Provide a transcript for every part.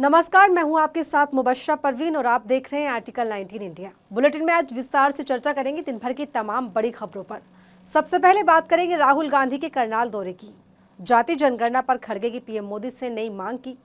नमस्कार, मैं हूं आपके साथ मुबश्शरा परवीन और आप देख रहे हैं आर्टिकल 19 इंडिया। बुलेटिन में आज विस्तार से चर्चा करेंगे दिन भर की तमाम बड़ी खबरों पर। सबसे पहले बात करेंगे राहुल गांधी के करनाल दौरे की। जाति जनगणना पर खड़गे की पीएम मोदी से नई मांग की।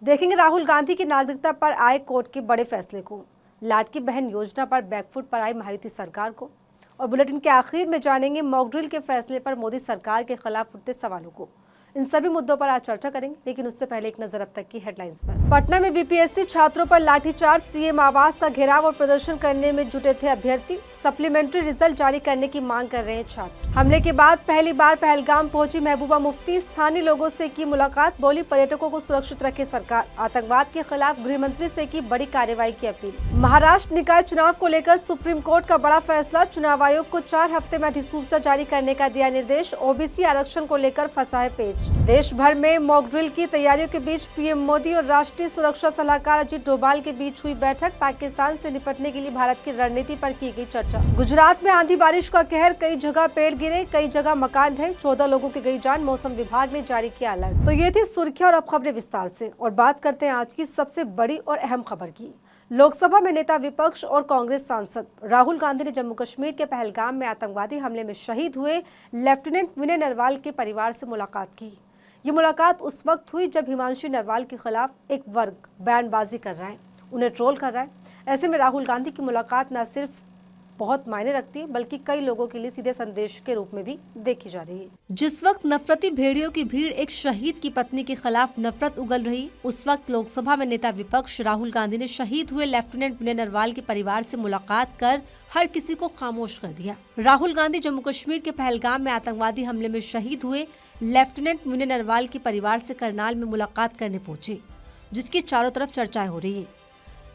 देखेंगे राहुल गांधी की नागरिकता पर आए कोर्ट के बड़े फैसले को। लाडकी बहन योजना पर बैकफुट पर आई महायुति सरकार को। और बुलेटिन के आखिर में जानेंगे मॉक ड्रिल के फैसले पर मोदी सरकार के खिलाफ उठते सवालों को। इन सभी मुद्दों पर आज चर्चा करेंगे, लेकिन उससे पहले एक नजर अब तक की हेडलाइंस पर। पटना में बीपीएससी छात्रों पर लाठीचार्ज, सीएम आवास का घेराव और प्रदर्शन करने में जुटे थे अभ्यर्थी। सप्लीमेंट्री रिजल्ट जारी करने की मांग कर रहे हैं छात्र। हमले के बाद पहली बार पहलगाम पहुंची महबूबा मुफ्ती, स्थानीय लोगों से की मुलाकात, बोली पर्यटकों को सुरक्षित रखे सरकार। आतंकवाद के खिलाफ गृह मंत्री से की बड़ी कार्रवाई की अपील। महाराष्ट्र निकाय चुनाव को लेकर सुप्रीम कोर्ट का बड़ा फैसला, चुनाव आयोग को 4 हफ्ते में अधिसूचना जारी करने का दिया निर्देश। ओबीसी आरक्षण को लेकर फंसा है पेच। देश भर में मॉक ड्रिल की तैयारियों के बीच पीएम मोदी और राष्ट्रीय सुरक्षा सलाहकार अजीत डोभाल के बीच हुई बैठक। पाकिस्तान से निपटने के लिए भारत की रणनीति पर की गई चर्चा। गुजरात में आंधी बारिश का कहर, कई जगह पेड़ गिरे, कई जगह मकान ढहे, 14 लोगों की गई जान, मौसम विभाग ने जारी किया अलर्ट। तो ये थी सुर्खियां और अब खबरें विस्तार से। और बात करते हैं आज की सबसे बड़ी और अहम खबर की। लोकसभा में नेता विपक्ष और कांग्रेस सांसद राहुल गांधी ने जम्मू कश्मीर के पहलगाम में आतंकवादी हमले में शहीद हुए लेफ्टिनेंट विनय नरवाल के परिवार से मुलाकात की। ये मुलाकात उस वक्त हुई जब हिमांशु नरवाल के खिलाफ एक वर्ग बयानबाजी कर रहा है, उन्हें ट्रोल कर रहा है। ऐसे में राहुल गांधी की मुलाकात न सिर्फ बहुत मायने रखती है, बल्कि कई लोगों के लिए सीधे संदेश के रूप में भी देखी जा रही है। जिस वक्त नफरती भेड़ियों की भीड़ एक शहीद की पत्नी के खिलाफ नफरत उगल रही, उस वक्त लोकसभा में नेता विपक्ष राहुल गांधी ने शहीद हुए लेफ्टिनेंट विनय नरवाल के परिवार से मुलाकात कर हर किसी को खामोश कर दिया। राहुल गांधी जम्मू कश्मीर के पहलगाम में आतंकवादी हमले में शहीद हुए लेफ्टिनेंट विनय नरवाल के परिवार से करनाल में मुलाकात करने पहुंचे, जिसकी चारों तरफ चर्चाएं हो रही है।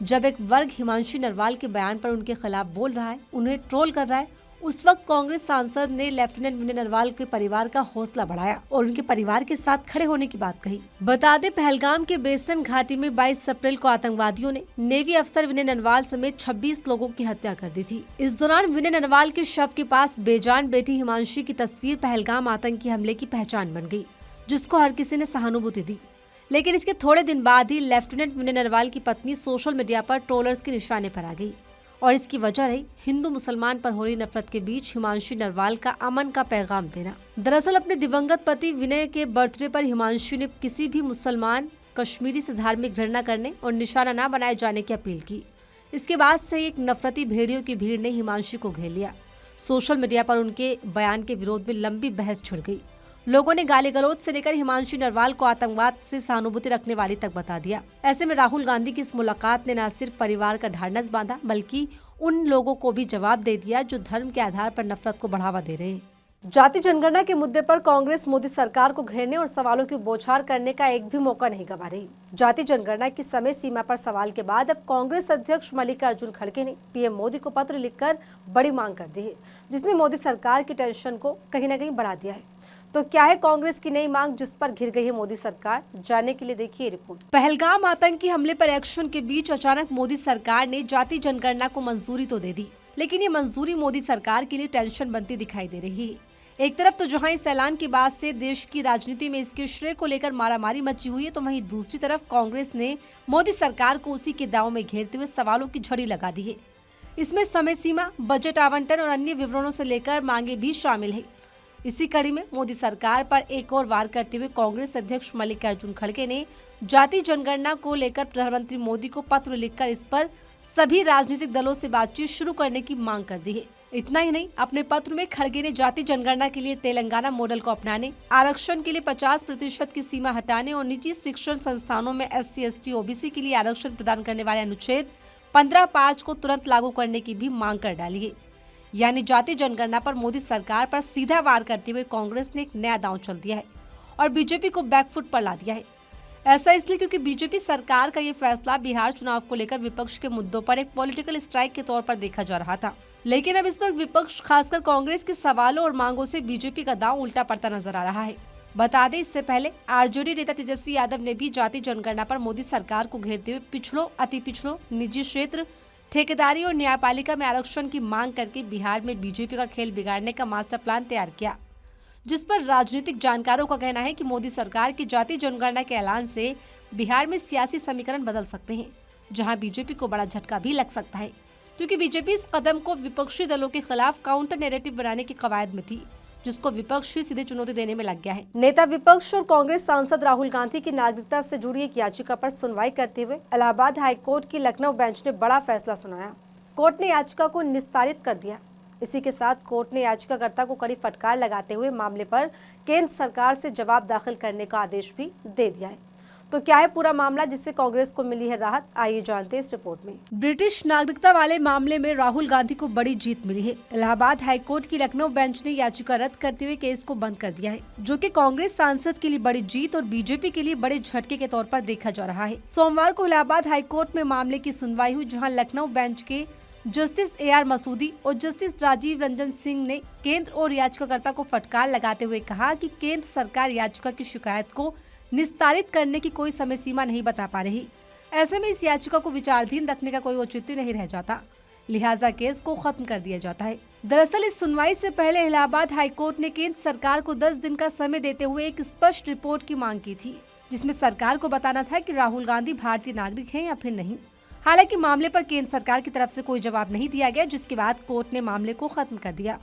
जब एक वर्ग हिमांशु नरवाल के बयान पर उनके खिलाफ बोल रहा है, उन्हें ट्रोल कर रहा है, उस वक्त कांग्रेस सांसद ने लेफ्टिनेंट विनय नरवाल के परिवार का हौसला बढ़ाया और उनके परिवार के साथ खड़े होने की बात कही। बता दें, पहलगाम के बेस्टर्न घाटी में 22 अप्रैल को आतंकवादियों ने नेवी अफसर विनय नरवाल समेत 26 लोगों की हत्या कर दी थी। इस दौरान विनय नरवाल के शव के पास बेजान बेटी हिमांशी की तस्वीर पहलगाम आतंकी हमले की पहचान बन गयी, जिसको हर किसी ने सहानुभूति दी। लेकिन इसके थोड़े दिन बाद ही लेफ्टिनेंट विनय नरवाल की पत्नी सोशल मीडिया पर ट्रोलर्स के निशाने पर आ गई और इसकी वजह रही हिंदू मुसलमान पर हो रही नफरत के बीच हिमांशु नरवाल का अमन का पैगाम देना। दरअसल अपने दिवंगत पति विनय के बर्थडे पर हिमांशु ने किसी भी मुसलमान कश्मीरी से धार्मिक घृणा करने और निशाना न बनाए जाने की अपील की। इसके बाद से एक नफरती भेड़ियों की भीड़ ने हिमांशु को घेर लिया। सोशल मीडिया पर उनके बयान के विरोध में लंबी बहस छिड़ गई। लोगों ने गाली गलौज से लेकर हिमांशु नरवाल को आतंकवाद से सहानुभूति रखने वाली तक बता दिया। ऐसे में राहुल गांधी की इस मुलाकात ने न सिर्फ परिवार का ढाढ़स बांधा, बल्कि उन लोगों को भी जवाब दे दिया जो धर्म के आधार पर नफरत को बढ़ावा दे रहे हैं। जाति जनगणना के मुद्दे पर कांग्रेस मोदी सरकार को घेरने और सवालों की बौछार करने का एक भी मौका नहीं गंवा रही। जाति जनगणना की समय सीमा पर सवाल के बाद अब कांग्रेस अध्यक्ष मल्लिकार्जुन खड़गे ने पीएम मोदी को पत्र लिखकर बड़ी मांग कर दी है, जिसने मोदी सरकार की टेंशन को कहीं न कहीं बढ़ा दिया है। तो क्या है कांग्रेस की नई मांग जिस पर घिर गई है मोदी सरकार? जानने के लिए देखिए रिपोर्ट। पहलगाम आतंकी हमले पर एक्शन के बीच अचानक मोदी सरकार ने जाति जनगणना को मंजूरी तो दे दी, लेकिन ये मंजूरी मोदी सरकार के लिए टेंशन बनती दिखाई दे रही है। एक तरफ तो जहां इस ऐलान के बाद से देश की राजनीति में इसके श्रेय को लेकर मारामारी मची हुई है, तो वहीं दूसरी तरफ कांग्रेस ने मोदी सरकार को उसी के दांव में घेरते हुए सवालों की झड़ी लगा दी है। इसमें समय सीमा, बजट आवंटन और अन्य विवरणों से लेकर मांगे भी शामिल है। इसी कड़ी में मोदी सरकार पर एक और वार करते हुए कांग्रेस अध्यक्ष मल्लिकार्जुन खड़गे ने जाति जनगणना को लेकर प्रधानमंत्री मोदी को पत्र लिखकर इस पर सभी राजनीतिक दलों से बातचीत शुरू करने की मांग कर दी है। इतना ही नहीं, अपने पत्र में खड़गे ने जाति जनगणना के लिए तेलंगाना मॉडल को अपनाने, आरक्षण के लिए 50% की सीमा हटाने और निजी शिक्षण संस्थानों में SC, ST, OBC के लिए आरक्षण प्रदान करने वाले अनुच्छेद 15(5) को तुरंत लागू करने की भी मांग कर डाली है। यानी जाति जनगणना पर मोदी सरकार पर सीधा वार करते हुए कांग्रेस ने एक नया दांव चल दिया है और बीजेपी को बैकफुट पर ला दिया है। ऐसा इसलिए क्योंकि बीजेपी सरकार का ये फैसला बिहार चुनाव को लेकर विपक्ष के मुद्दों पर एक पॉलिटिकल स्ट्राइक के तौर पर देखा जा रहा था, लेकिन अब इस पर विपक्ष खासकर कांग्रेस के सवालों और मांगों से बीजेपी का दांव उल्टा पड़ता नजर आ रहा है। बता दें, इससे पहले आरजेडी नेता तेजस्वी यादव ने भी जाति जनगणना पर मोदी सरकार को घेरते हुए पिछड़ों, अति पिछड़ों, निजी क्षेत्र, ठेकेदारी और न्यायपालिका में आरक्षण की मांग करके बिहार में बीजेपी का खेल बिगाड़ने का मास्टर प्लान तैयार किया, जिस पर राजनीतिक जानकारों का कहना है कि मोदी सरकार की जाति जनगणना के ऐलान से बिहार में सियासी समीकरण बदल सकते हैं, जहां बीजेपी को बड़ा झटका भी लग सकता है, क्योंकि बीजेपी इस कदम को विपक्षी दलों के खिलाफ काउंटर नैरेटिव बनाने की कवायद में थी, जिसको विपक्ष ही सीधे चुनौती देने में लग गया है। नेता विपक्ष और कांग्रेस सांसद राहुल गांधी की नागरिकता से जुड़ी एक याचिका पर सुनवाई करते हुए इलाहाबाद हाईकोर्ट की लखनऊ बेंच ने बड़ा फैसला सुनाया। कोर्ट ने याचिका को निस्तारित कर दिया। इसी के साथ कोर्ट ने याचिकाकर्ता को कड़ी फटकार लगाते हुए मामले पर केंद्र सरकार से जवाब दाखिल करने का आदेश भी दे दिया है। तो क्या है पूरा मामला जिससे कांग्रेस को मिली है राहत, आइए जानते हैं इस रिपोर्ट में। ब्रिटिश नागरिकता वाले मामले में राहुल गांधी को बड़ी जीत मिली है। इलाहाबाद हाईकोर्ट की लखनऊ बेंच ने याचिका रद्द करते हुए केस को बंद कर दिया है, जो कि कांग्रेस सांसद के लिए बड़ी जीत और बीजेपी के लिए बड़े झटके के तौर पर देखा जा रहा है। सोमवार को इलाहाबाद हाईकोर्ट में मामले की सुनवाई हुई, जहाँ लखनऊ बेंच के जस्टिस AR मसूदी और जस्टिस राजीव रंजन सिंह ने केंद्र और याचिकाकर्ता को फटकार लगाते हुए कहा कि केंद्र सरकार याचिका की शिकायत को निस्तारित करने की कोई समय सीमा नहीं बता पा रही। ऐसे में इस याचिका को विचाराधीन रखने का कोई औचित्य नहीं रह जाता, लिहाजा केस को खत्म कर दिया जाता है। दरअसल इस सुनवाई से पहले इलाहाबाद हाईकोर्ट ने केंद्र सरकार को 10 दिन का समय देते हुए एक स्पष्ट रिपोर्ट की मांग की थी, जिसमें सरकार को बताना था कि राहुल गांधी भारतीय नागरिक हैं या फिर नहीं। हालांकि मामले पर केंद्र सरकार की तरफ से कोई जवाब नहीं दिया गया, जिसके बाद कोर्ट ने मामले को खत्म कर दिया।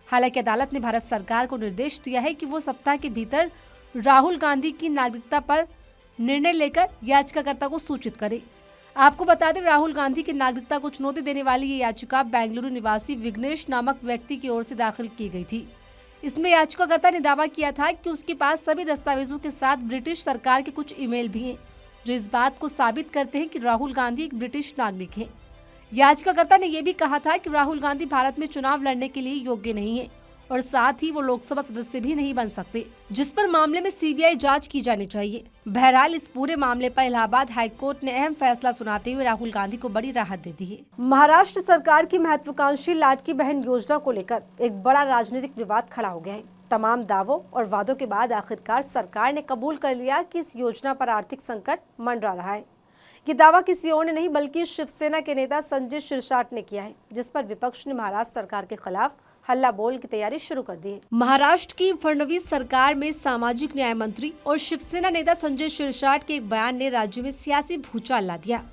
हालांकि अदालत ने भारत सरकार को निर्देश दिया है कि वो सप्ताह के भीतर राहुल गांधी की नागरिकता पर निर्णय लेकर याचिकाकर्ता को सूचित करे। आपको बता दें, राहुल गांधी की नागरिकता को चुनौती देने वाली ये याचिका बेंगलुरु निवासी विघ्नेश नामक व्यक्ति की ओर से दाखिल की गई थी। इसमें याचिकाकर्ता ने दावा किया था कि उसके पास सभी दस्तावेजों के साथ ब्रिटिश सरकार के कुछ ईमेल भी हैं, जो इस बात को साबित करते हैं कि राहुल गांधी एक ब्रिटिश नागरिक हैं। याचिकाकर्ता ने यह भी कहा था कि राहुल गांधी भारत में चुनाव लड़ने के लिए योग्य नहीं है और साथ ही वो लोकसभा सदस्य भी नहीं बन सकते, जिस पर मामले में CBI जांच की जानी चाहिए। बहरहाल इस पूरे मामले पर इलाहाबाद हाईकोर्ट ने अहम फैसला सुनाते हुए राहुल गांधी को बड़ी राहत दे दी है। महाराष्ट्र सरकार की महत्वाकांक्षी लाडकी बहन योजना को लेकर एक बड़ा राजनीतिक विवाद खड़ा हो गया है। तमाम दावों और वादों के बाद आखिरकार सरकार ने कबूल कर लिया कि इस योजना पर आर्थिक संकट मंडरा रहा है। ये दावा किसी और ने नहीं बल्कि शिवसेना के नेता संजय शिरसाट ने किया है, जिस पर विपक्ष ने महाराष्ट्र सरकार के खिलाफ हल्ला बोल की तैयारी शुरू कर दी है। महाराष्ट्र की फडणवीस सरकार में सामाजिक न्याय मंत्री और शिवसेना नेता संजय शिरसाट के एक बयान ने राज्य में सियासी भूचाल ला दिया।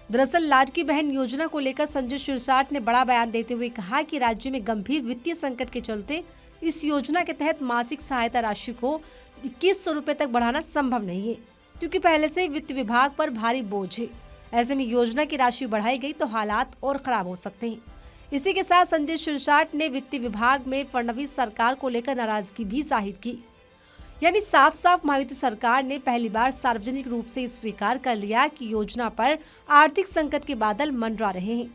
दरअसल लाडकी बहन योजना को लेकर संजय शिरसाट ने बड़ा बयान देते हुए कहा कि राज्य में गंभीर वित्तीय संकट के चलते इस योजना के तहत मासिक सहायता राशि को 2100 रुपए तक बढ़ाना संभव नहीं है, क्योंकि पहले से ही वित्त विभाग पर भारी बोझ है। ऐसे में योजना की राशि बढ़ाई गई तो हालात और खराब हो सकते हैं। इसी के साथ संजय शिरसाट ने वित्त विभाग में फडणवीस सरकार को लेकर नाराजगी भी जाहिर की। यानी साफ साफ महायुति सरकार ने पहली बार सार्वजनिक रूप से स्वीकार कर लिया कि योजना पर आर्थिक संकट के बादल मंडरा रहे हैं,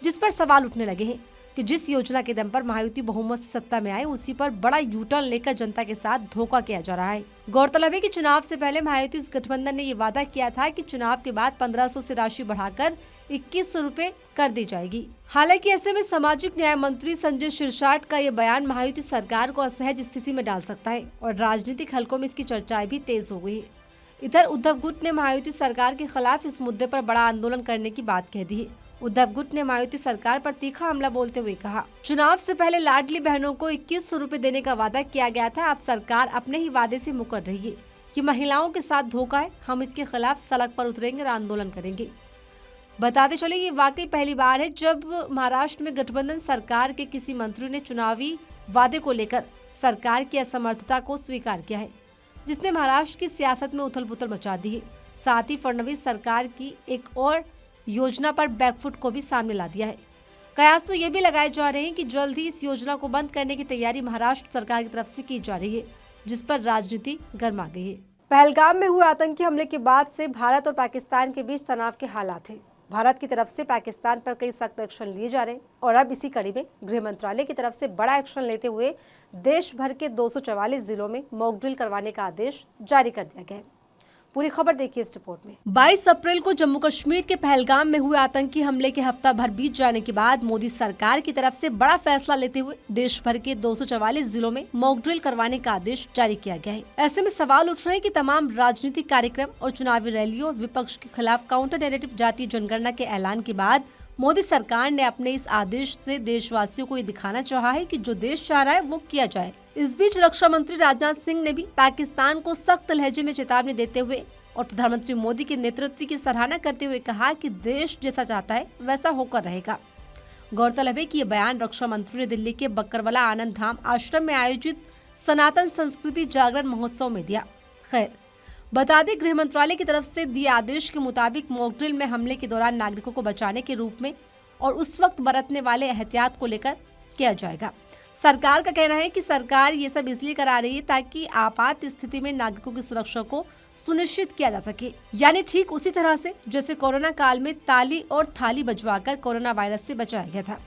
जिस पर सवाल उठने लगे हैं कि जिस योजना के दम पर महायुति बहुमत से सत्ता में आए, उसी पर बड़ा यूटर्न लेकर जनता के साथ धोखा किया जा रहा है। गौरतलब है कि चुनाव से पहले महायुति गठबंधन ने ये वादा किया था कि चुनाव के बाद 1500 से राशि बढ़ाकर 2100 रुपए कर दी जाएगी। हालांकि ऐसे में सामाजिक न्याय मंत्री संजय शिरसाट का ये बयान महायुति सरकार को असहज स्थिति में डाल सकता है और राजनीतिक हलकों में इसकी चर्चाएं भी तेज हो गई है। इधर उद्धव गुट ने महायुति सरकार के खिलाफ इस मुद्दे पर बड़ा आंदोलन करने की बात कह दी है। उद्धव गुट ने महायुति सरकार पर तीखा हमला बोलते हुए कहा, चुनाव से पहले लाडली बहनों को 2100 रुपए देने का वादा किया गया था। अब सरकार अपने ही वादे से मुकर रही है। ये महिलाओं के साथ धोखा है। हम इसके खिलाफ सड़क पर उतरेंगे और आंदोलन करेंगे। बताते चले, ये वाकई पहली बार है जब महाराष्ट्र में गठबंधन सरकार के किसी मंत्री ने चुनावी वादे को लेकर सरकार की असमर्थता को स्वीकार किया है, जिसने महाराष्ट्र की सियासत में उथल पुथल मचा दी है। साथ ही फडणवीस सरकार की एक और योजना पर बैकफुट को भी सामने ला दिया है। कयास तो ये भी लगाए जा रहे हैं कि जल्द ही इस योजना को बंद करने की तैयारी महाराष्ट्र सरकार की तरफ से की जा रही है, जिस पर राजनीति गर्मा गई है। पहलगाम में हुए आतंकी हमले के बाद से भारत और पाकिस्तान के बीच तनाव के हालात हैं। भारत की तरफ से पाकिस्तान पर कई सख्त एक्शन लिए जा रहे हैं और अब इसी कड़ी में गृह मंत्रालय की तरफ से बड़ा एक्शन लेते हुए देश भर के 244 जिलों में मॉक ड्रिल करवाने का आदेश जारी कर दिया गया है। पूरी खबर देखिए इस रिपोर्ट में। 22 अप्रैल को जम्मू कश्मीर के पहलगाम में हुए आतंकी हमले के हफ्ता भर बीत जाने के बाद मोदी सरकार की तरफ से बड़ा फैसला लेते हुए देश भर के 244 जिलों में मॉक ड्रिल करवाने का आदेश जारी किया गया है। ऐसे में सवाल उठ रहे हैं कि तमाम राजनीतिक कार्यक्रम और चुनावी रैलियों और विपक्ष के खिलाफ काउंटर नैरेटिव जातीय जनगणना के ऐलान के बाद मोदी सरकार ने अपने इस आदेश से देशवासियों को ये दिखाना चाहा है कि जो देश चाह रहा है वो किया जाए। इस बीच रक्षा मंत्री राजनाथ सिंह ने भी पाकिस्तान को सख्त लहजे में चेतावनी देते हुए और प्रधानमंत्री मोदी के नेतृत्व की सराहना करते हुए कहा कि देश जैसा चाहता है वैसा होकर रहेगा। गौरतलब है कि ये बयान रक्षा मंत्री ने दिल्ली के बकरवाला आनंद धाम आश्रम में आयोजित सनातन संस्कृति जागरण महोत्सव में दिया। खैर, बता दें, गृह मंत्रालय की तरफ से दिए आदेश के मुताबिक मॉक ड्रिल में हमले के दौरान नागरिकों को बचाने के रूप में और उस वक्त बरतने वाले एहतियात को लेकर किया जाएगा। सरकार का कहना है कि सरकार ये सब इसलिए करा रही है ताकि आपात स्थिति में नागरिकों की सुरक्षा को सुनिश्चित किया जा सके, यानी ठीक उसी तरह से जैसे कोरोना काल में ताली और थाली बजवाकर कोरोना वायरस से बचाया गया था।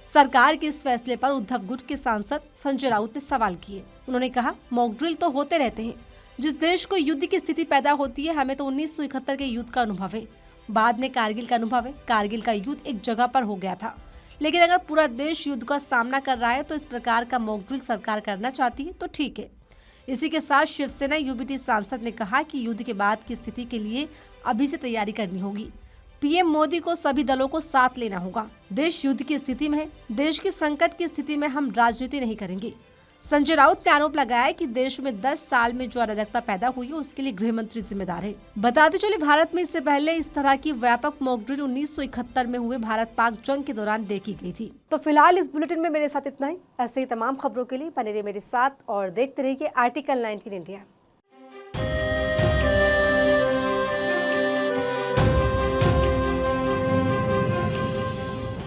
सरकार के इस फैसले पर उद्धव गुट के सांसद संजय राउत ने सवाल किए। उन्होंने कहा, मॉक ड्रिल तो होते रहते हैं। जिस देश को युद्ध की स्थिति पैदा होती है, हमें तो 1971 के युद्ध का अनुभव है, बाद में कारगिल का अनुभव है। कारगिल का युद्ध एक जगह पर हो गया था, लेकिन अगर पूरा देश युद्ध का सामना कर रहा है तो इस प्रकार का मॉक ड्रिल सरकार करना चाहती है तो ठीक है। इसी के साथ शिवसेना यूबीटी सांसद ने कहा कि युद्ध के बाद की स्थिति के लिए अभी से तैयारी करनी होगी। पीएम मोदी को सभी दलों को साथ लेना होगा। देश युद्ध की स्थिति में है, देश की संकट की स्थिति में हम राजनीति नहीं करेंगे। संजय राउत ने आरोप लगाया कि देश में 10 साल में जो अराजकता पैदा हुई है उसके लिए गृह मंत्री जिम्मेदार है। बताते चले, भारत में इससे पहले इस तरह की व्यापक मॉक ड्रिल 1971 में हुए भारत पाक जंग के दौरान देखी गई थी। तो फिलहाल इस बुलेटिन में मेरे साथ इतना ही। ऐसे ही तमाम खबरों के लिए बने रहिए मेरे साथ और देखते रहिए आर्टिकल 19 इंडिया।